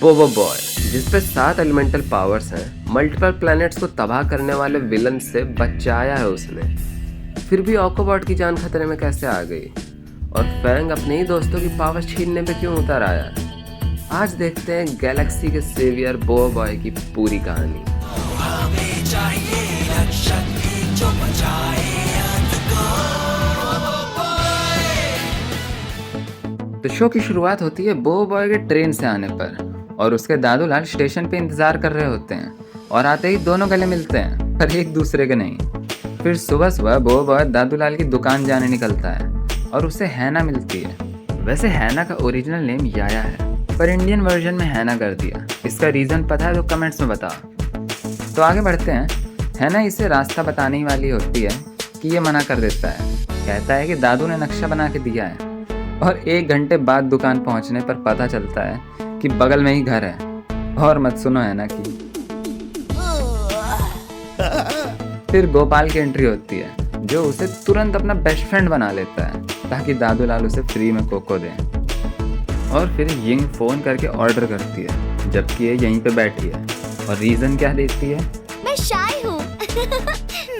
बोबो बॉय, जिसपे 7 elemental powers हैं, मल्टीपल प्लैनेट्स को तबाह करने वाले विलन से बचाया है उसने। फिर भी ऑकोबॉट की जान खतरे में कैसे आ गई और फैंग अपने ही दोस्तों की पावर छीनने पे क्यों उतर आया? आज देखते हैं गैलेक्सी के सेवियर बोबो बॉय की पूरी कहानी। तो शो की शुरुआत होती है बोबो बॉय के ट्रेन से आने पर और उसके दादू लाल स्टेशन पे इंतजार कर रहे होते हैं और आते ही दोनों गले मिलते हैं, पर एक दूसरे के नहीं। फिर सुबह सुबह बोबो बॉय दादू लाल की दुकान जाने निकलता है और उसे हैना मिलती है। वैसे हैना का ओरिजिनल नेम याया है, पर इंडियन वर्जन में हैना कर दिया। इसका रीज़न पता है तो कमेंट्स में बताओ। तो आगे बढ़ते हैं। हैना इसे रास्ता बताने ही वाली होती है कि ये मना कर देता है। कहता है कि दादू ने नक्शा बना के दिया है और 1 घंटे बाद दुकान पहुंचने पर पता चलता है कि बगल में ही घर है। और मत सुनो हैना की। फिर गोपाल की एंट्री होती है जो उसे तुरंत अपना बेस्ट फ्रेंड बना लेता है ताकि दादू लाल उसे फ्री में कोको दें। और फिर यिंग फ़ोन करके ऑर्डर करती है जबकि ये यहीं पे बैठी है और रीज़न क्या देती है? मैं शाय हूँ।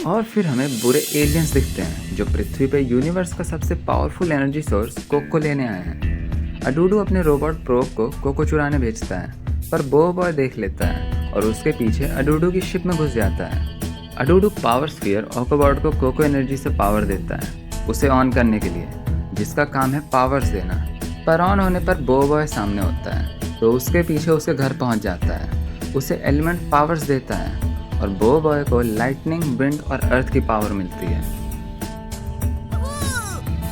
और फिर हमें बुरे एलियंस दिखते हैं जो पृथ्वी पे यूनिवर्स का सबसे पावरफुल एनर्जी सोर्स कोको लेने आए हैं। अडूडू अपने रोबोट प्रोब को कोको चुराने भेजता है, पर बोबो बॉय देख लेता है और उसके पीछे अडूडू की शिप में घुस जाता है। अडूडू पावर स्फीयर ऑकोबॉट को कोको एनर्जी से पावर देता है उसे ऑन करने के लिए, जिसका काम है पावर्स देना। पर ऑन होने पर बोबो बॉय सामने होता है तो उसके पीछे उसके घर पहुंच जाता है, उसे एलिमेंट पावर्स देता है और बोबो बॉय को लाइटनिंग, विंड और अर्थ की पावर मिलती है।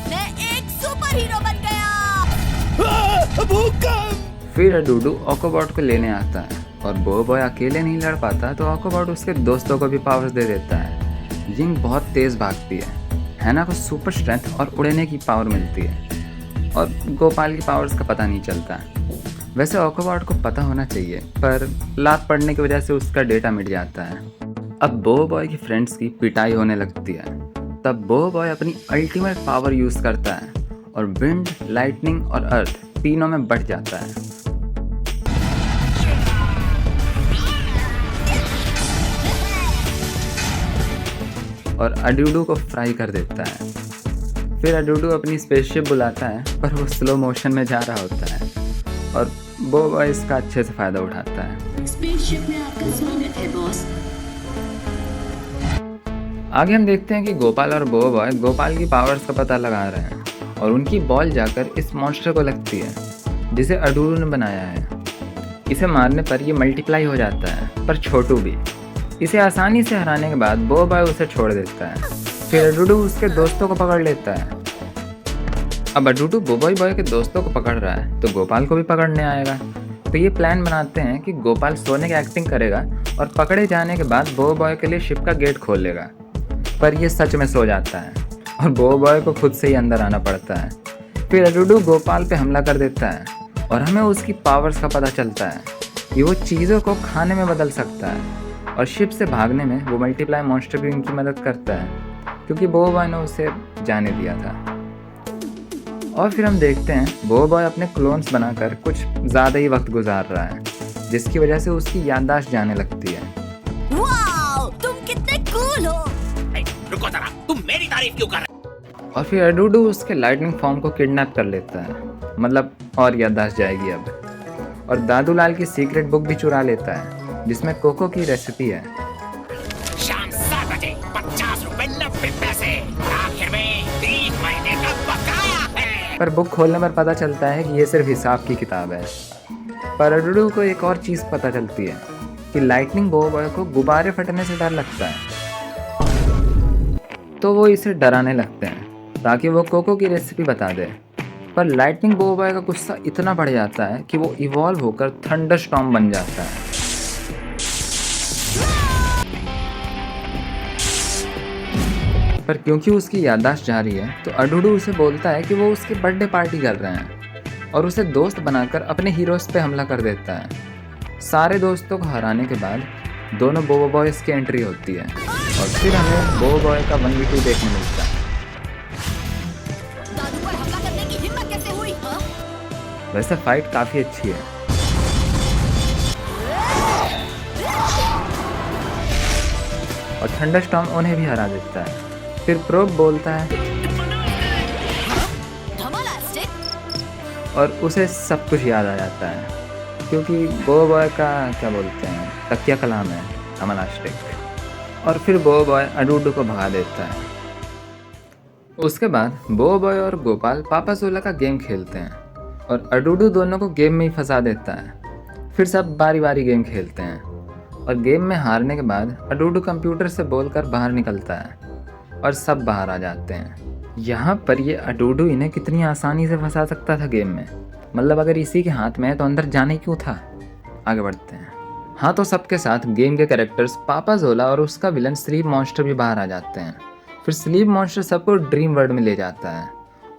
मैं एक सुपर हीरो बन गया। फिर अडूडू ऑकोबॉट को लेने आता है और बोबो बॉय अकेले नहीं लड़ पाता तो ऑकोबॉट उसके दोस्तों को भी पावर्स दे देता है। यिंग बहुत तेज भागती है, हैना को सुपर स्ट्रेंथ और उड़ने की पावर मिलती है और गोपाल की पावर्स का पता नहीं चलता। वैसे ऑकोबॉट को पता होना चाहिए पर लात पड़ने की वजह से उसका डेटा मिट जाता है। अब बोबो बॉय की फ्रेंड्स की पिटाई होने लगती है। तब बोबो बॉय अपनी अल्टीमेट पावर यूज़ करता है और विंड, लाइटनिंग और अर्थ तीनों में बढ़ जाता है। और अडूडू को फ्राई कर देता है। फिर अडूडू अपनी स्पेसशिप बुलाता है पर वो स्लो मोशन में जा रहा होता है और बोबो बॉय इसका अच्छे से फायदा उठाता है। स्पेसशिप में आपका स्वागत है बॉस। आगे हम देखते हैं कि गोपाल और बोबो बॉय गोपाल की पावर्स का पता लगा रहे हैं और उनकी बॉल जाकर इस मॉन्स्टर को लगती है जिसे अडूडू ने बनाया है। इसे मारने पर ये मल्टीप्लाई हो जाता है, पर छोटू भी। इसे आसानी से हराने के बाद बोबो बॉय उसे छोड़ देता है। फिर अडूडू उसके दोस्तों को पकड़ लेता है। अब अडूडू बोबो बॉय के दोस्तों को पकड़ रहा है तो गोपाल को भी पकड़ने आएगा। तो ये प्लान बनाते हैं कि गोपाल सोने की एक्टिंग करेगा और पकड़े जाने के बाद बोबो बॉय के लिए शिप का गेट खोल लेगा। पर ये सच में सो जाता है और बोबो बॉय को खुद से ही अंदर आना पड़ता है। फिर अडूडू गोपाल पे हमला कर देता है और हमें उसकी पावर्स का पता चलता है कि वो चीज़ों को खाने में बदल सकता है और शिप से भागने में वो मल्टीप्लाई मॉन्स्टर भी उनकी मदद करता है क्योंकि बोबो बॉय ने उसे जाने दिया था। और फिर हम देखते हैं बोबो बॉय अपने क्लोन्स बनाकर कुछ ज़्यादा ही वक्त गुजार रहा है जिसकी वजह से उसकी याददाश्त जाने लगती है। वाओ, तुम कितने कूल हो। रुको जरा, तुम मेरी तारीफ क्यों कर रहे? और फिर अडूडू उसके लाइटनिंग फॉर्म को किडनैप कर लेता है, मतलब और याददाश्त जाएगी अब। और दादू लाल की सीक्रेट बुक भी चुरा लेता है जिसमें कोको की रेसिपी है। शाम 7 बजे 50 रुपए 90 पैसे, आखिर में 3 महीने का बकाया है। पर बुक खोलने पर पता चलता है कि ये सिर्फ हिसाब की किताब है। पर अडूडू को एक और चीज़ पता चलती है कि लाइटनिंग बोबो बॉय को गुब्बारे फटने से डर लगता है, तो वो इसे डराने लगते हैं ताकि वो कोको की रेसिपी बता दे। पर लाइटनिंग बोबो बॉय का गुस्सा इतना बढ़ जाता है कि वो इवॉल्व होकर थंडर स्टॉर्म बन जाता है। पर क्योंकि उसकी याददाश्त जा रही है तो अडूडू उसे बोलता है कि वो उसकी बर्थडे पार्टी कर रहे हैं और उसे दोस्त बनाकर अपने हीरोज़ पे हमला कर देता है। सारे दोस्तों को हराने के बाद दोनों बोबो बॉयज़ की एंट्री होती है और फिर हमें बोबो बॉय का 1v2 देखने मिलता है। दादू पर हमला करने की हिम्मत कैसे हुई? हाँ? वैसे फाइट काफ़ी अच्छी है और थंडरस्टॉर्म उन्हें भी हरा देता है। फिर प्रोब बोलता है धमालास्टिक। और उसे सब कुछ याद आ जाता है, क्योंकि बो बॉय का क्या बोलते हैं तकिया कलाम है धमालास्टिक। और फिर बो बॉय अडूडू को भगा देता है। उसके बाद बो बॉय और गोपाल पापा जोला का गेम खेलते हैं और अडूडू दोनों को गेम में ही फंसा देता है। फिर सब बारी बारी गेम खेलते हैं और गेम में हारने के बाद अडूडू कंप्यूटर से बोलकर बाहर निकलता है और सब बाहर आ जाते हैं। यहाँ पर ये अडूडू इन्हें कितनी आसानी से फंसा सकता था गेम में, मतलब अगर इसी के हाथ में है तो अंदर जाने क्यों था। आगे बढ़ते हैं। हाँ, तो सबके साथ गेम के कैरेक्टर्स पापा जोला और उसका विलन स्लीप मॉन्स्टर भी बाहर आ जाते हैं। फिर स्लीप मॉन्स्टर सबको ड्रीम वर्ल्ड में ले जाता है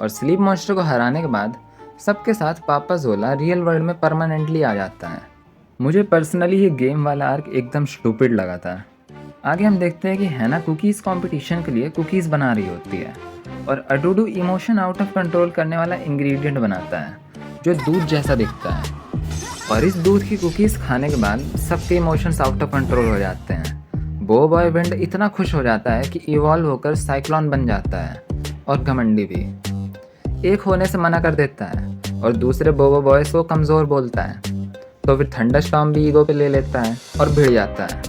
और स्लीप मॉन्स्टर को हराने के बाद सबके साथ पापा जोला रियल वर्ल्ड में परमानेंटली आ जाता है। मुझे पर्सनली ये गेम वाला आर्क एकदम स्टूपिड लगा था। आगे हम देखते हैं कि हैना कुकीज़ कंपटीशन के लिए कुकीज़ बना रही होती है और अडूडू इमोशन आउट ऑफ कंट्रोल करने वाला इंग्रेडिएंट बनाता है जो दूध जैसा दिखता है। और इस दूध की कुकीज़ खाने के बाद सबके इमोशंस आउट ऑफ कंट्रोल हो जाते हैं। बो बॉय विंड इतना खुश हो जाता है कि इवॉल्व होकर साइक्लोन बन जाता है और घमंडी भी एक होने से मना कर देता है और दूसरे बोबो बॉयज को कमज़ोर बोलता है। तो फिर थंडरस्टॉर्म भी ईगो पे ले लेता है और भिड़ जाता है।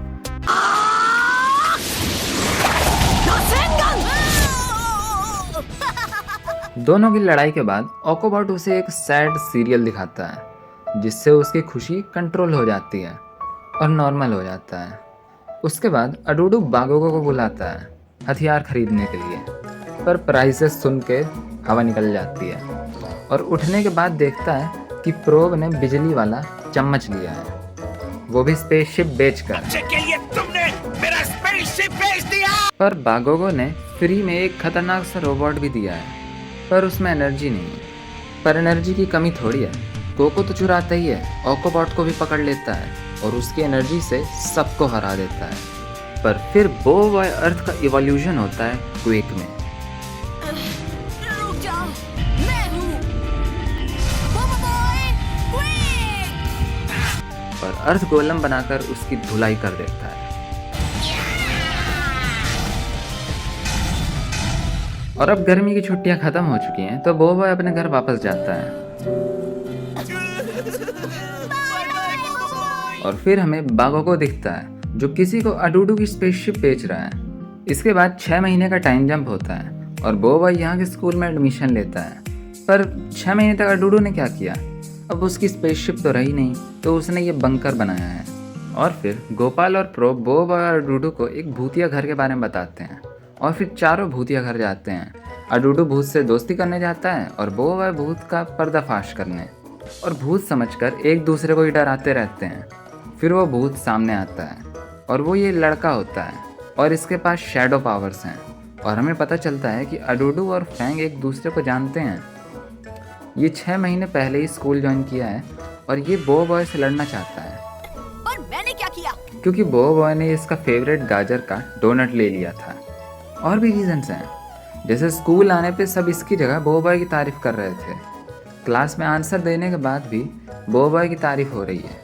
दोनों की लड़ाई के बाद ऑकोबॉट उसे एक सैड सीरियल दिखाता है जिससे उसकी खुशी कंट्रोल हो जाती है और नॉर्मल हो जाता है। उसके बाद अडूडू बागोगो को बुलाता है हथियार खरीदने के लिए, पर प्राइसेस सुन के हवा निकल जाती है और उठने के बाद देखता है कि प्रोब ने बिजली वाला चम्मच लिया है, वो भी स्पेसशिप बेचकर। बच्चे के लिए तुमने मेरा स्पेसशिप बेच दिया। पर बागोगो ने फ्री में एक खतरनाक सा रोबोट भी दिया है, पर उसमें एनर्जी नहीं है। पर एनर्जी की कमी थोड़ी है, कोको तो चुराता ही है, ऑकोबॉट को भी पकड़ लेता है और उसकी एनर्जी से सबको हरा देता है। पर फिर बो बॉय अर्थ का इवोल्यूशन होता है क्वेक में। रुक जाओ, मैं हूँ बोबो बॉय क्विक। और अर्थ गोलम बनाकर उसकी धुलाई कर देता है। और अब गर्मी की छुट्टियां खत्म हो चुकी हैं तो बो बॉय अपने घर वापस जाता है। और फिर हमें बागोगो दिखता है जो किसी को अडूडू की स्पेसशिप बेच रहा है। इसके बाद 6 महीने का टाइम जंप होता है और बो बॉय यहाँ के स्कूल में एडमिशन लेता है। पर 6 महीने तक अडूडू ने क्या किया, अब उसकी स्पेसशिप तो रही नहीं, तो उसने ये बंकर बनाया है। और फिर गोपाल और प्रोब बो बॉय और अडूडू को एक भूतिया घर के बारे में बताते हैं और फिर चारों भूतिया घर जाते हैं। अडूडू भूत से दोस्ती करने जाता है और बो बॉय भूत का पर्दाफाश करने, और भूत समझकर एक दूसरे को ही डराते रहते हैं। फिर वो भूत सामने आता है और वो ये लड़का होता है और इसके पास शैडो पावर्स हैं। और हमें पता चलता है कि अडूडू और फैंग एक दूसरे को जानते हैं। ये 6 महीने पहले ही स्कूल ज्वाइन किया है और ये बो बॉय से लड़ना चाहता है। पर मैंने क्या किया? क्योंकि बो बॉय ने इसका फेवरेट गाजर का डोनट ले लिया था। और भी रीजंस हैं, जैसे स्कूल आने पे सब इसकी जगह बो बॉय की तारीफ कर रहे थे। क्लास में आंसर देने के बाद भी बो बॉय की तारीफ हो रही है।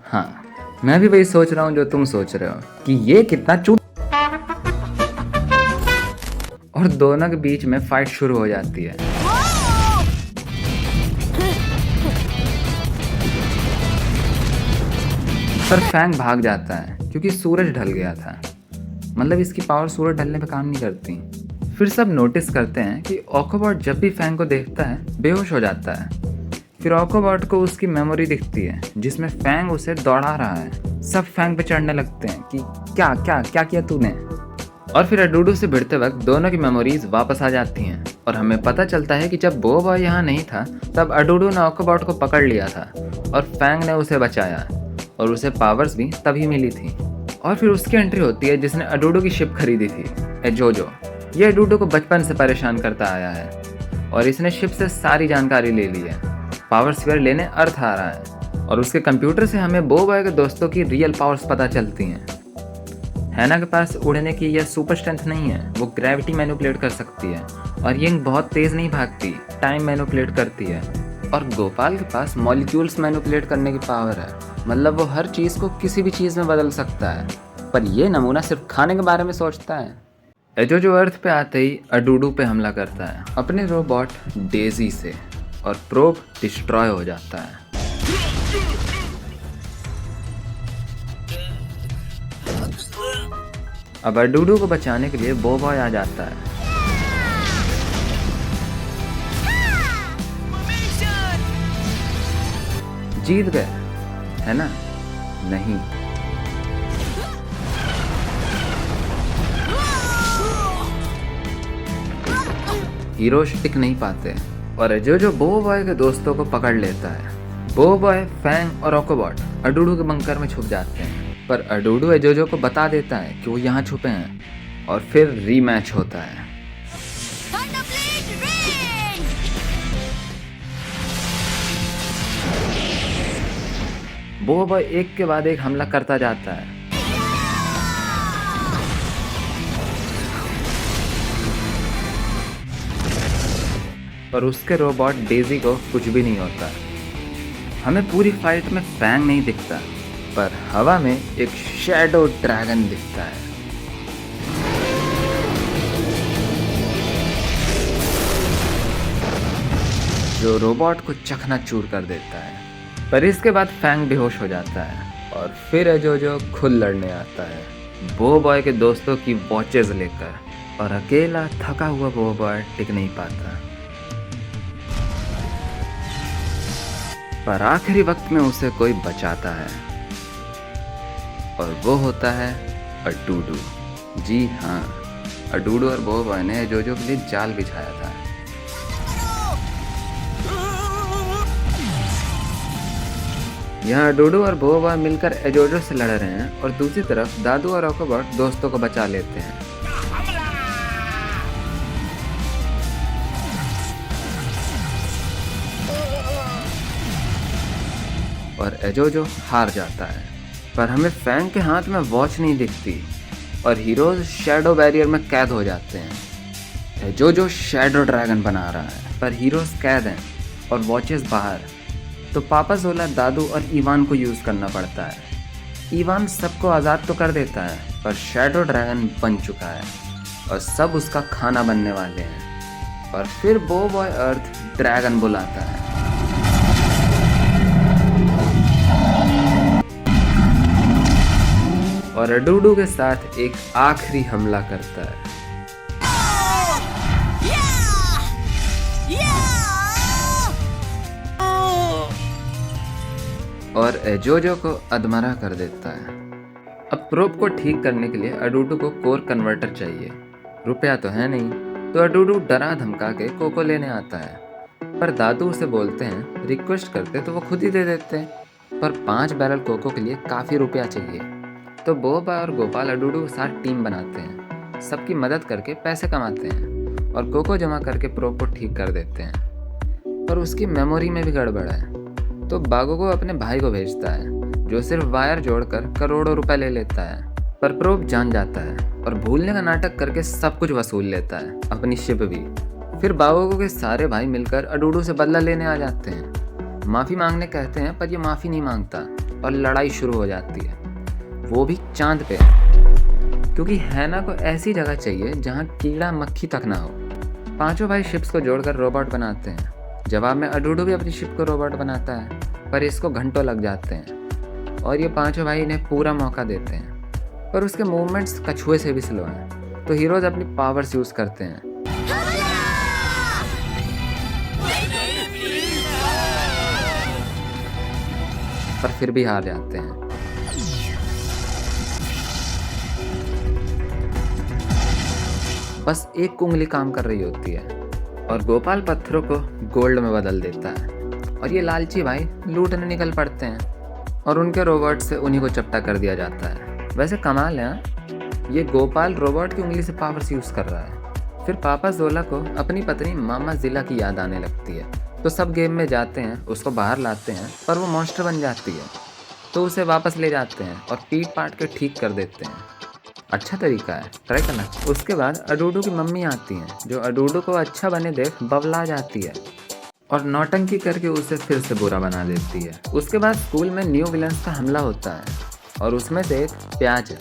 हाँ, मैं भी वही सोच रहा हूँ जो तुम सोच रहे हो कि ये कितना चूत। और दोनों के बीच में फाइट शुरू हो जाती है। पर फैंग भाग जाता है क्योंकि सूरज ढल गया था, मतलब इसकी पावर सूरज ढलने पे काम नहीं करती। फिर सब नोटिस करते हैं कि ऑकोबॉट जब भी फैंग को देखता है बेहोश हो जाता है। फिर ऑकोबॉट को उसकी मेमोरी दिखती है जिसमें फैंग उसे दौड़ा रहा है। सब फैंग पे चढ़ने लगते हैं कि क्या क्या क्या किया तूने। और फिर अडूडू से भिड़ते वक्त दोनों की मेमोरीज वापस आ जाती हैं और हमें पता चलता है कि जब बो बॉय यहाँ नहीं था तब अडूडू ने ऑकोबॉट को पकड़ लिया था और फैंग ने उसे बचाया और उसे पावर्स भी तभी मिली थी। और फिर उसकी एंट्री होती है जिसने अडूडू की शिप खरीदी थी, एजोजो। ये अडूडू को बचपन से परेशान करता आया है और इसने शिप से सारी जानकारी ले ली है। पावर स्फीयर लेने अर्थ आ रहा है और उसके कंप्यूटर से हमें बो बॉय के दोस्तों की रियल पावर्स पता चलती हैं। हैना के पास उड़ने की यह सुपर स्ट्रेंथ नहीं है, वो ग्रेविटी मैनिपुलेट कर सकती है। और यंग बहुत तेज़ नहीं भागती, टाइम मैनिपुलेट करती है। और गोपाल के पास मॉलिक्यूल्स मैनिपुलेट करने की पावर है, मतलब वो हर चीज़ को किसी भी चीज़ में बदल सकता है। पर ये नमूना सिर्फ खाने के बारे में सोचता है। एजोजो अर्थ पे आते ही अडूडू पे हमला करता है अपने रोबोट डेजी से और प्रोब डिस्ट्रॉय हो जाता है। अब अडूडू को बचाने के लिए बोबॉय आ जाता है। जीत गए है ना? नहीं। हीरोज टिक नहीं पाते और एजोजो बोबॉय के दोस्तों को पकड़ लेता है। बोबॉय, फैंग और ऑकोबॉट अडूडू के बंकर में छुप जाते हैं, पर अडूडू एजोजो को बता देता है कि वो यहाँ छुपे हैं और फिर रीमैच होता है। बोबॉय एक के बाद एक हमला करता जाता है। पर उसके रोबोट डेजी को कुछ भी नहीं होता। हमें पूरी फाइट में फैंग नहीं दिखता, पर हवा में एक शैडो ड्रैगन दिखता है। जो रोबोट को चकनाचूर कर देता है। पर इसके बाद फैंग बेहोश हो जाता है और फिर एजोजो खुद लड़ने आता है बोबॉय के दोस्तों की वॉचेस लेकर, और अकेला थका हुआ बोबॉय टिक नहीं पाता। पर आखिरी वक्त में उसे कोई बचाता है और वो होता है अडूडू। जी हाँ, अडूडू और बोबॉय ने एजोजो के लिए जाल बिछाया था। यहाँ अडूडू और बोबॉय मिलकर एजोजो से लड़ रहे हैं और दूसरी तरफ दादू और ऑकोबॉट दोस्तों को बचा लेते हैं। और एजोजो हार जाता है। पर हमें फैंग के हाथ में वॉच नहीं दिखती और हीरोज शैडो बैरियर में कैद हो जाते हैं। एजोजो शैडो ड्रैगन बना रहा है, पर हीरोज कैद हैं और वॉचेस बाहर। तो पापा जोला, दादू और इवान को यूज़ करना पड़ता है। इवान सबको आज़ाद तो कर देता है, पर शैडो ड्रैगन बन चुका है और सब उसका खाना बनने वाले हैं। और फिर बोबॉय अर्थ ड्रैगन बुलाता है। और अडूडू के साथ एक आखिरी हमला करता है। और एजोजो को अधमरा कर देता है। अब प्रोब को ठीक करने के लिए अडूडू को कोर कन्वर्टर चाहिए। रुपया तो है नहीं, तो अडूडू डरा धमका के कोको लेने आता है। पर दादू उसे बोलते हैं, रिक्वेस्ट करते तो वो खुद ही दे देते हैं, पर 5 बैरल कोको के लिए काफ़ी रुपया चाहिए। तो बोबा और गोपाल अडूडू के साथ टीम बनाते हैं, सबकी मदद करके पैसे कमाते हैं और कोको जमा करके प्रोब को ठीक कर देते हैं। पर उसकी मेमोरी में भी गड़बड़ है, तो बागो को अपने भाई को भेजता है, जो सिर्फ वायर जोड़कर करोड़ों रुपए ले लेता है। पर प्रोब जान जाता है और भूलने का नाटक करके सब कुछ वसूल लेता है, अपनी शिप भी। फिर बागो के सारे भाई मिलकर अडूडू से बदला लेने आ जाते हैं। माफ़ी मांगने कहते हैं, पर ये माफ़ी नहीं मांगता और लड़ाई शुरू हो जाती है, वो भी चांद पे, क्योंकि हैना को ऐसी जगह चाहिए जहाँ कीड़ा मक्खी तक ना हो। पांचों भाई शिप्स को जोड़कर रोबोट बनाते हैं। जवाब में अडूडू भी अपनी शिप को रोबोट बनाता है, पर इसको घंटों लग जाते हैं और ये पांचों भाई इन्हें पूरा मौका देते हैं। पर उसके मूवमेंट्स कछुए से भी स्लो हैं, तो हीरोज अपनी पावर्स यूज़ करते हैं। पर फिर भी हार जाते हैं। बस एक उंगली काम कर रही होती है और गोपाल पत्थरों को गोल्ड में बदल देता है और ये लालची भाई लूटने निकल पड़ते हैं और उनके रोबोट से उन्हीं को चपटा कर दिया जाता है। वैसे कमाल है, ये गोपाल रोबोट की उंगली से पावर्स यूज़ कर रहा है। फिर पापा जोला को अपनी पत्नी मामा जिला की याद आने लगती है, तो सब गेम में जाते हैं, उसको बाहर लाते हैं, पर वो मॉन्स्टर बन जाती है, तो उसे वापस ले जाते हैं और पीट पाट के ठीक कर देते हैं। अच्छा तरीका है, ट्राई करना। उसके बाद अडूडू की मम्मी आती हैं, जो अडूडू को अच्छा बने देख बवला जाती है और नौटंकी करके उसे फिर से बुरा बना देती है। उसके बाद स्कूल में न्यू विलन्स का हमला होता है और उसमें से एक प्याज है।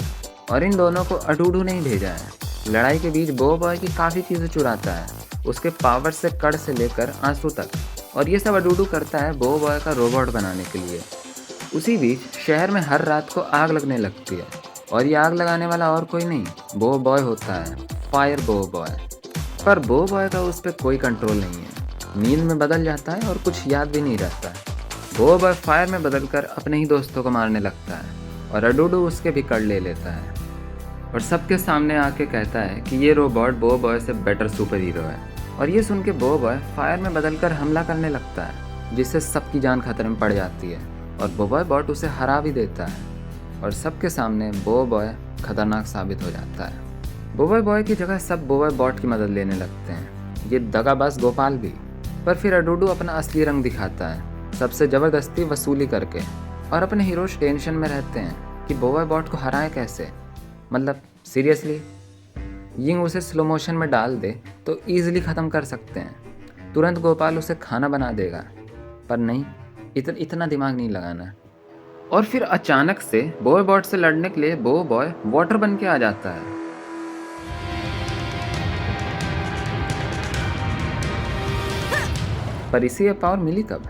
और इन दोनों को अडूडू ने ही भेजा है। लड़ाई के बीच बो बॉय की काफ़ी चीज़ें चुराता है, उसके पावर से कड़ से लेकर आंसू तक, और ये सब अडूडू करता है बो बॉय का रोबोट बनाने के लिए। उसी बीच शहर में हर रात को आग लगने लगती है, और ये आग लगाने वाला और कोई नहीं बो बॉय होता है, फायर बो बॉय। पर बो बॉय का उस पर कोई कंट्रोल नहीं है, नींद में बदल जाता है और कुछ याद भी नहीं रहता है। बो बॉय फायर में बदलकर अपने ही दोस्तों को मारने लगता है, और अडूडू उसके भी कड़ ले लेता है और सबके सामने आके कहता है कि ये रोबोट बो बॉय से बेटर सुपर हीरो है। और ये सुन के बो बॉय फायर में बदलकर हमला करने लगता है, जिससे सबकी जान खतरे में पड़ जाती है, और बो बॉय बॉट उसे हरा भी देता है, और सबके सामने बो बॉय खतरनाक साबित हो जाता है। बो बॉय बॉय की जगह सब बो बॉय बॉट की मदद लेने लगते हैं, ये दगाबाज गोपाल भी। पर फिर अडूडू अपना असली रंग दिखाता है, सबसे ज़बरदस्ती वसूली करके, और अपने हीरोज टेंशन में रहते हैं कि बो बॉय बॉट को हराए कैसे। मतलब सीरियसली, यिंग उसे स्लो मोशन में डाल दे तो ईजिली ख़त्म कर सकते हैं, तुरंत गोपाल उसे खाना बना देगा। पर नहीं, इतना दिमाग नहीं लगाना। और फिर अचानक से बो बॉय बॉट से लड़ने के लिए बो बॉय वाटर बन के आ जाता है। पर इसे ये पावर मिली कब?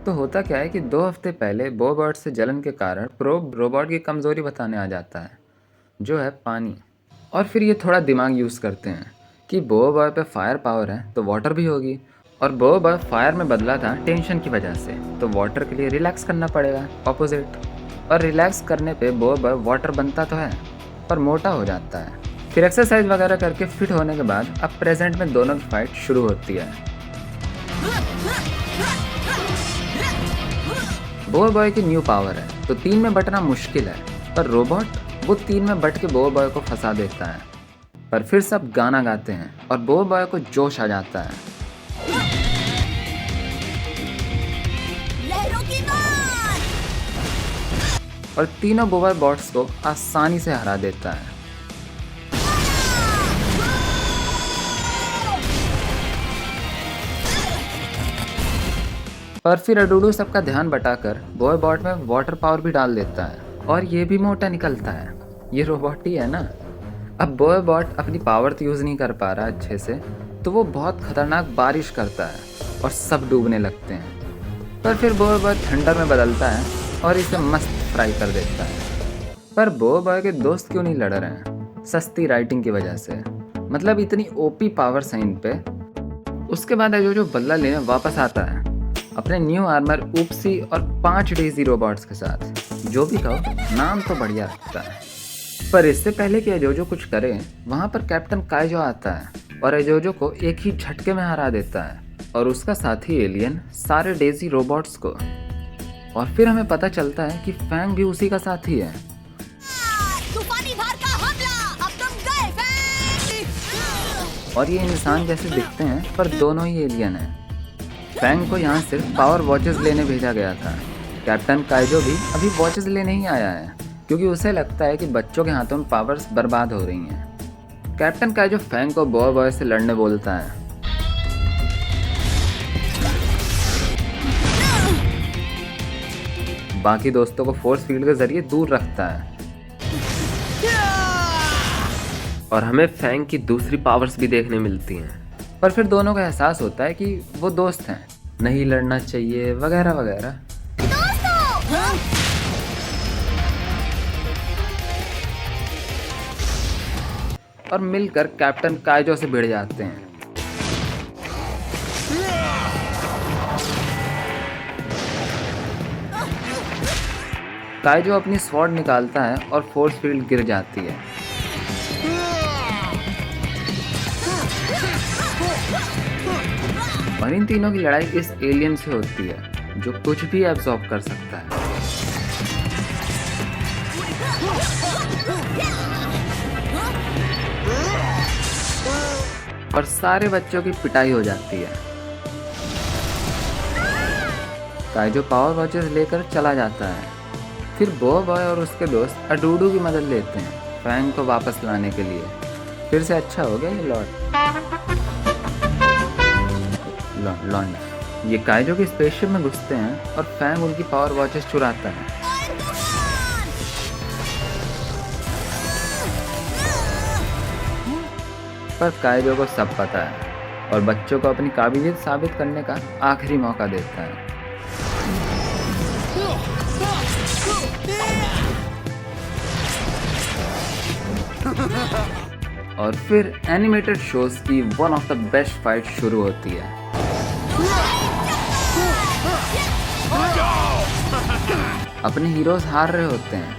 तो होता क्या है कि 2 हफ्ते पहले बो बॉट से जलन के कारण प्रोब रोबोट की कमज़ोरी बताने आ जाता है, जो है पानी। और फिर ये थोड़ा दिमाग यूज़ करते हैं कि बो बॉय पे फायर पावर है तो वाटर भी होगी, और बो बॉय फायर में बदला था टेंशन की वजह से, तो वाटर के लिए रिलैक्स करना पड़ेगा, ऑपोजिट। और रिलैक्स करने पे बो बॉय वाटर बनता तो है पर मोटा हो जाता है। फिर एक्सरसाइज वगैरह करके फिट होने के बाद अब प्रेजेंट में दोनों की फाइट शुरू होती है। बो बॉय की न्यू पावर है तो 3 में बटना मुश्किल है, पर रोबोट वो 3 में बट के बो बॉय को फंसा देता है। पर फिर सब गाना गाते हैं और बो बॉय को जोश आ जाता है, लहरों की मार! और तीनों बो बॉय बॉट्स को आसानी से हरा देता है। पर फिर अडूडू सबका ध्यान बटाकर बॉय बॉट में वाटर पावर भी डाल देता है, और ये भी मोटा निकलता है। ये रोबोट ही है ना। अब बॉय बॉट अपनी पावर तो यूज़ नहीं कर पा रहा अच्छे से, तो वो बहुत खतरनाक बारिश करता है और सब डूबने लगते हैं। पर फिर बॉय बॉय थंडर में बदलता है और इसे मस्त फ्राई कर देता है। पर बॉय बॉय के दोस्त क्यों नहीं लड़ रहे हैं? सस्ती राइटिंग की वजह से। मतलब इतनी ओपी पावर है इन पे। उसके बाद जो बदला लेने वापस आता है अपने न्यू आर्मर ऊप्सी और 5 डेजी रोबोट्स के साथ। जो भी कहो, नाम तो बढ़िया रखता है। पर इससे पहले कि अजोजो कुछ करे, वहाँ पर कैप्टन काइजो आता है और अजोजो को एक ही झटके में हरा देता है, और उसका साथी एलियन सारे डेजी रोबोट्स को। और फिर हमें पता चलता है कि फैंग भी उसी का साथी है। तूफानी भार का हमला! अब तुम गए, फैंग! और ये इंसान जैसे दिखते हैं पर दोनों ही एलियन हैं। फैंग को यहाँ सिर्फ पावर वॉचेस लेने भेजा गया था। कैप्टन काइजो भी अभी वॉचेस लेने ही आया है, क्योंकि उसे लगता है कि बच्चों के हाथों में पावर्स बर्बाद हो रही हैं। कैप्टन काइजो फैंग को बॉय बॉय से लड़ने बोलता है। बाकी दोस्तों को फोर्स फील्ड के जरिए दूर रखता है, और हमें फैंग की दूसरी पावर्स भी देखने मिलती हैं। पर फिर दोनों को एहसास होता है कि वो दोस्त हैं, नहीं लड़ना चाहिए वगैरह वगैरह। और मिलकर कैप्टन काइजो से भिड़ जाते हैं। काइजो अपनी स्वॉर्ड निकालता है और फोर्स फील्ड गिर जाती है। और इन तीनों की लड़ाई इस एलियन से होती है जो कुछ भी एब्जॉर्ब कर सकता है। और सारे बच्चों की पिटाई हो जाती है। काइजो पावर वॉचेस लेकर चला जाता है। फिर बो बॉय और उसके दोस्त अडूडू की मदद लेते हैं फैंग को वापस लाने के लिए। फिर से अच्छा हो गया ये लॉन्डा। ये काइजो की स्पेसशिप में घुसते हैं और फैंग उनकी पावर वॉचेस चुराता है। पर काइजो को सब पता है और बच्चों को अपनी काबिलियत साबित करने का आखिरी मौका देता है। और फिर एनिमेटेड शोज की one of the best fight शुरू होती है। अपने हीरोज हार रहे होते हैं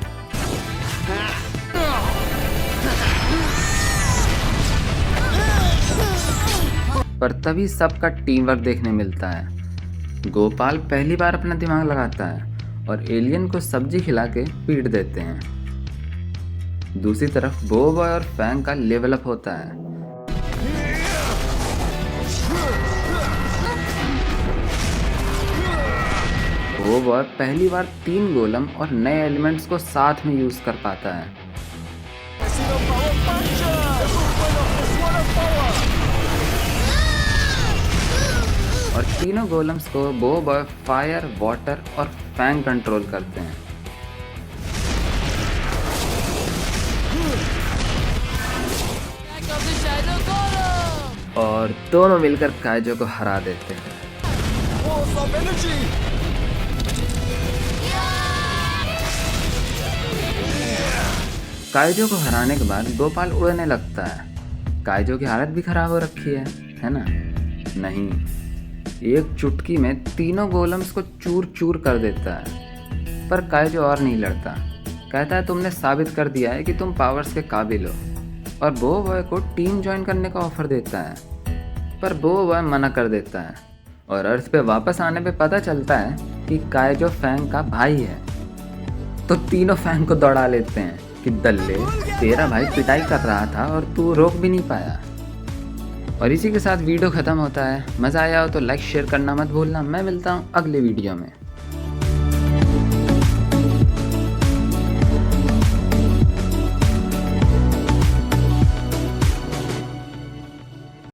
पर तभी सबका टीम वर्क देखने मिलता है। गोपाल पहली बार अपना दिमाग लगाता है और एलियन को सब्जी खिला के पीट देते हैं। दूसरी तरफ बो बॉय और फैंग का लेवल अप होता है। बो बॉय पहली बार 3 गोलम और नए एलिमेंट्स को साथ में यूज कर पाता है। और तीनों गोलम्स को बो बॉय फायर, वाटर और फैंग कंट्रोल करते हैं। और दोनों मिलकर काइजो को हरा देते हैं। काइजो को हराने के बाद गोपाल उड़ने लगता है। काइजो की हालत भी खराब हो रखी है ना? नहीं, एक चुटकी में तीनों गोलम्स को चूर चूर कर देता है। पर काइजो और नहीं लड़ता, कहता है तुमने साबित कर दिया है कि तुम पावर्स के काबिल हो, और बो बॉय को टीम ज्वाइन करने का ऑफर देता है। पर बो बॉय मना कर देता है और अर्थ पे वापस आने पे पता चलता है कि काइजो फैंग का भाई है। तो तीनों फैंग को दौड़ा लेते हैं कि दल्ले, तेरा भाई पिटाई कर रहा था और तू रोक भी नहीं पाया। और इसी के साथ वीडियो ख़त्म होता है। मज़ा आया हो तो लाइक शेयर करना मत भूलना। मैं मिलता हूँ अगले वीडियो में।